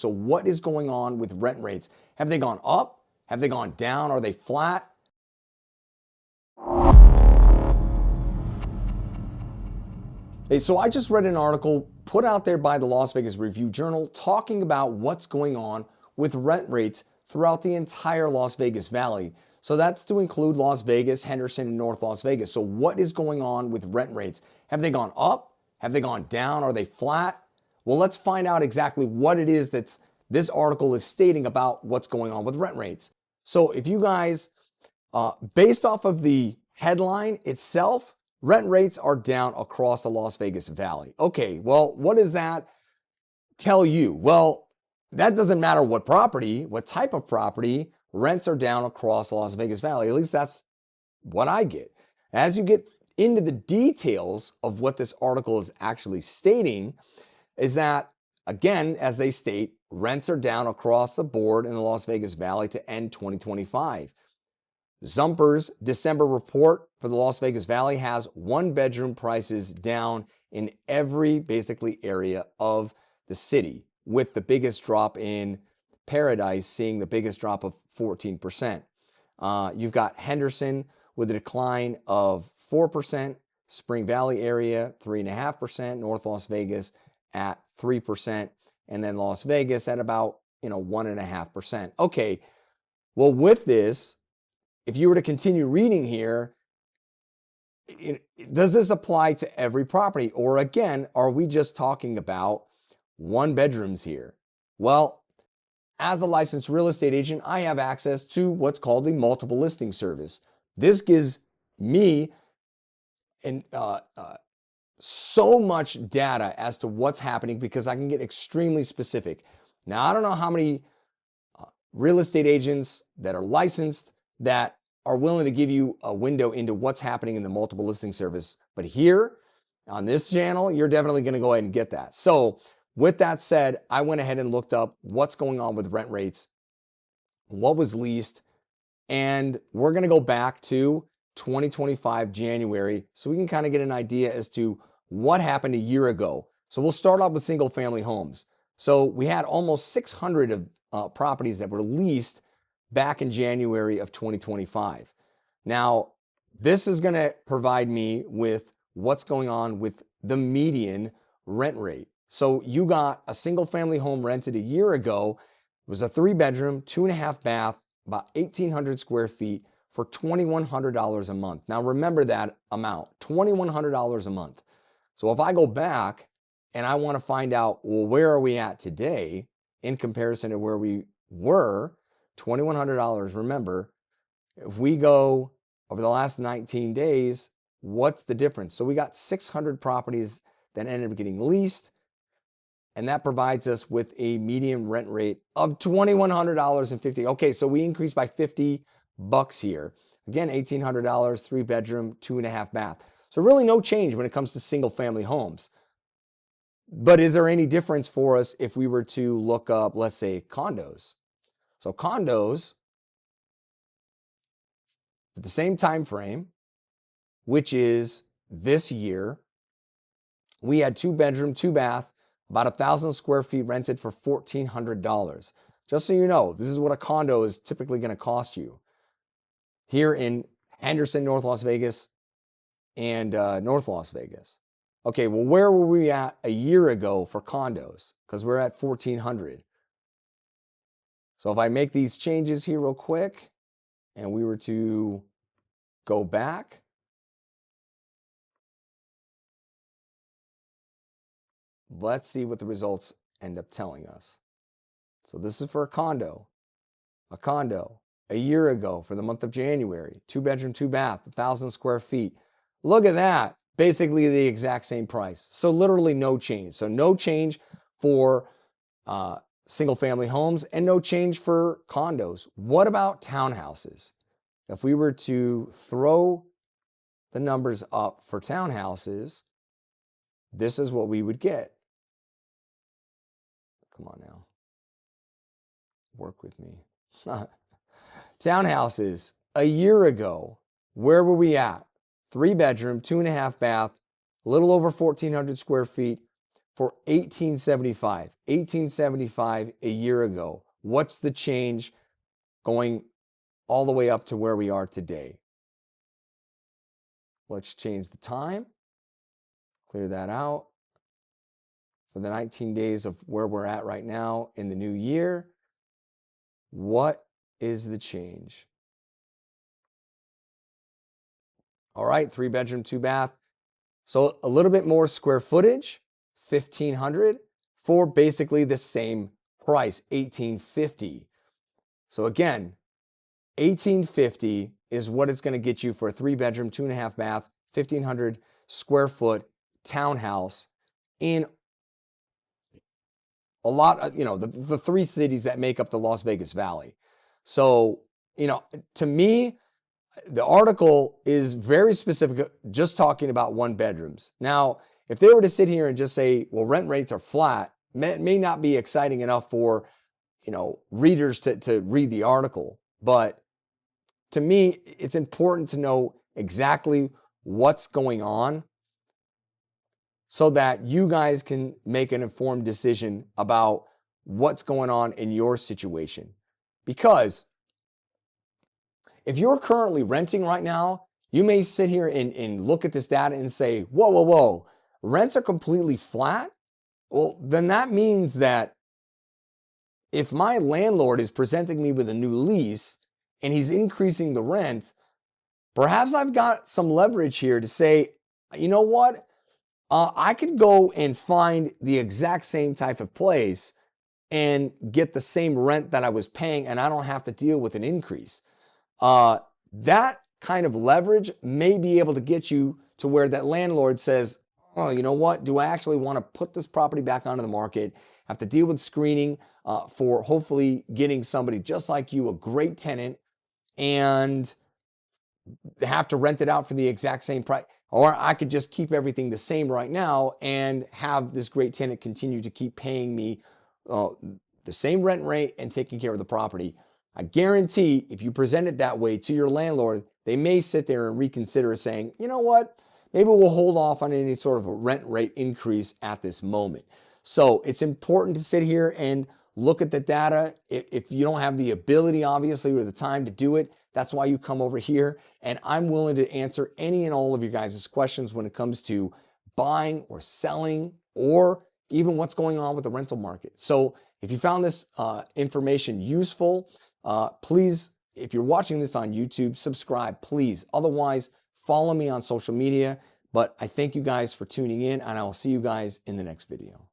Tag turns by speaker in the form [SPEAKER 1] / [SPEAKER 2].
[SPEAKER 1] So what is going on with rent rates? Have they gone up? Have they gone down? Are they flat? Hey, so I just read an article put out there by the Las Vegas Review-Journal talking about what's going on with rent rates throughout the entire Las Vegas Valley. So that's to include Las Vegas, Henderson, and North Las Vegas. So what is going on with rent rates? Have they gone up? Have they gone down? Are they flat? Well, let's find out exactly what it is that's this article is stating about what's going on with rent rates. So if you guys, based off of the headline itself, rent rates are down across the Las Vegas Valley. Okay, well, what does that tell you? Well, that doesn't matter what property, what type of property, rents are down across the Las Vegas Valley. At least that's what I get. As you get into the details of what this article is actually stating, is that, again, as they state, rents are down across the board in the Las Vegas Valley to end 2025. Zumper's December report for the Las Vegas Valley has one-bedroom prices down in every basically area of the city, with the biggest drop in Paradise seeing the biggest drop of 14%. You've got Henderson with a decline of 4%, Spring Valley area 3.5%, North Las Vegas at 3%, and then Las Vegas at about 1.5%. Okay, well, with this, if you were to continue reading here, does this apply to every property? Or again, are we just talking about one bedrooms here? Well, as a licensed real estate agent, I have access to what's called the multiple listing service. This gives me so much data as to what's happening because I can get extremely specific. Now, I don't know how many real estate agents that are licensed that are willing to give you a window into what's happening in the multiple listing service. But here on this channel, you're definitely going to go ahead and get that. So with that said, I went ahead and looked up what's going on with rent rates, what was leased, and we're going to go back to 2025 January so we can kind of get an idea as to what happened a year ago. So we'll start off with single family homes. So we had almost 600 of properties that were leased back in January of 2025. Now, this is going to provide me with what's going on with the median rent rate. So you got a single family home rented a year ago. It was a 3-bedroom, 2.5 bath, about 1,800 square feet for $2,100 a month. Now remember that amount, $2,100 a month. So if I go back and I want to find out, well, where are we at today in comparison to where we were, $2,100, remember, if we go over the last 19 days, what's the difference? So we got 600 properties that ended up getting leased, and that provides us with a median rent rate of $2,150. Okay, so we increased by $50 here. Again, $1,800, 3-bedroom, 2.5 bath. So really no change when it comes to single family homes. But is there any difference for us if we were to look up, let's say, condos? So condos, at the same time frame, which is this year, we had 2-bedroom, 2-bath, about 1,000 square feet rented for $1,400. Just so you know, this is what a condo is typically going to cost you here in Henderson, North Las Vegas, and North Las Vegas. Okay, well, where were we at a year ago for condos? Because we're at 1,400. So if I make these changes here real quick, and we were to go back, let's see what the results end up telling us. So this is for a condo. A year ago for the month of January, 2-bedroom, 2-bath, 1,000 square feet. Look at that. Basically the exact same price. So literally no change. So no change for single family homes and no change for condos. What about townhouses? If we were to throw the numbers up for townhouses, this is what we would get. Come on now. Work with me. Townhouses, a year ago, where were we at? 3-bedroom, 2.5 bath, a little over 1,400 square feet for 1875. 1875 a year ago. What's the change going all the way up to where we are today? Let's change the time. Clear that out. For the 19 days of where we're at right now in the new year, what is the change? All right, 3-bedroom, 2-bath. So a little bit more square footage, 1,500 for basically the same price, 1,850. So again, 1,850 is what it's going to get you for a 3-bedroom, 2.5-bath, 1,500 square foot townhouse in a lot of, the 3 cities that make up the Las Vegas Valley. So, to me, the article is very specific, just talking about 1-bedrooms. Now, if they were to sit here and just say, well, rent rates are flat, may not be exciting enough for, readers to read the article. But to me, it's important to know exactly what's going on so that you guys can make an informed decision about what's going on in your situation. Because if you're currently renting right now, you may sit here and look at this data and say, whoa, rents are completely flat. Well, then that means that if my landlord is presenting me with a new lease and he's increasing the rent, perhaps I've got some leverage here to say, you know what? I could go and find the exact same type of place and get the same rent that I was paying, and I don't have to deal with an increase. That kind of leverage may be able to get you to where that landlord says, oh, you know what? Do I actually want to put this property back onto the market? Have to deal with screening for hopefully getting somebody just like you, a great tenant, and have to rent it out for the exact same price. Or I could just keep everything the same right now and have this great tenant continue to keep paying me the same rent rate and taking care of the property. I guarantee if you present it that way to your landlord, they may sit there and reconsider saying, you know what, maybe we'll hold off on any sort of a rent rate increase at this moment. So it's important to sit here and look at the data. If you don't have the ability, obviously, or the time to do it, that's why you come over here. And I'm willing to answer any and all of your guys' questions when it comes to buying or selling, or even what's going on with the rental market. So if you found this information useful, please, if you're watching this on YouTube, subscribe, please. Otherwise, follow me on social media. But I thank you guys for tuning in, and I will see you guys in the next video.